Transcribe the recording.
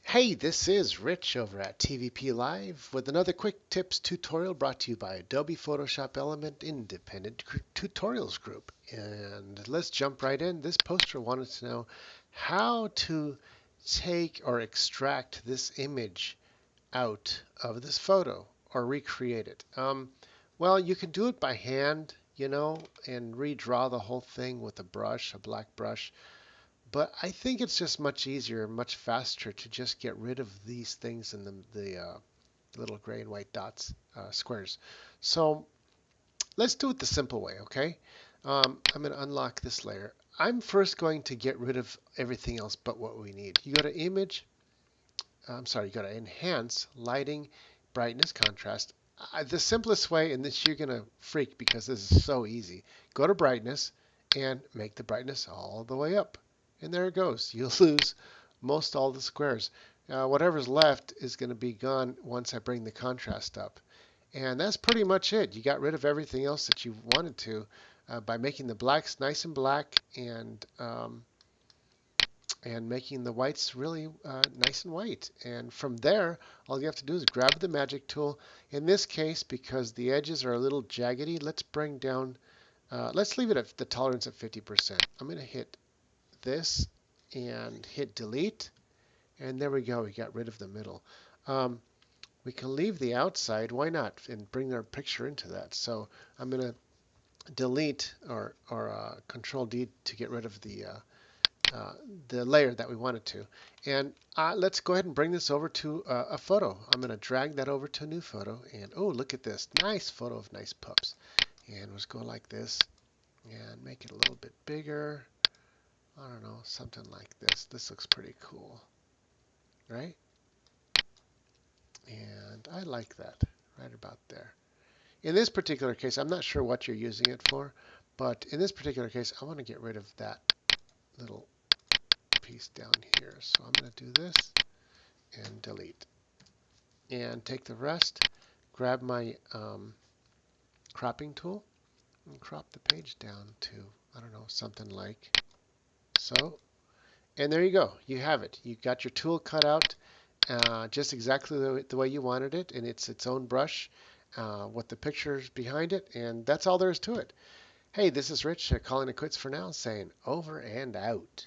Hey, this is Rich over at TVP Live with another quick tips tutorial brought to you by Adobe Photoshop Element Independent Tutorials Group. And let's jump right in. This poster wanted to know how to take or extract this image out of this photo or recreate it. Well, you can do it by hand, and redraw the whole thing with a brush, a black brush. But I think it's just much easier, much faster to just get rid of these things in the little gray and white dots, squares. So let's do it the simple way, okay? I'm going to unlock this layer. I'm first going to get rid of everything else but what we need. You go to Image, you go to Enhance, Lighting, Brightness, Contrast. The simplest way, and this you're going to freak because this is so easy. Go to Brightness and make the brightness all the way up. And there it goes. You'll lose most all the squares. Whatever's left is going to be gone once I bring the contrast up. And that's pretty much it. You got rid of everything else that you wanted to by making the blacks nice and black and making the whites really nice and white. And from there, all you have to do is grab the magic tool. In this case, because the edges are a little jaggedy, let's bring down, let's leave it at the tolerance at 50%. I'm going to hit this and hit delete. And there we go. We got rid of the middle. We can leave the outside. Why not? And bring our picture into that. So I'm going to delete or Control D to get rid of the layer that we wanted to. And let's go ahead and bring this over to a photo. I'm going to drag that over to a new photo. And oh, look at this. Nice photo of nice pups. And let's go like this and make it a little bit bigger. I don't know, something like this. This looks pretty cool, right? And I like that right about there. In this particular case, I'm not sure what you're using it for, but in this particular case, I want to get rid of that little piece down here. So I'm going to do this and delete. And take the rest, grab my cropping tool, and crop the page down to, I don't know, something like so. And there you go. You have it. You got your tool cut out just exactly the way you wanted it, and it's its own brush with the pictures behind it, and that's all there is to it. Hey, this is Rich calling it quits for now, saying over and out.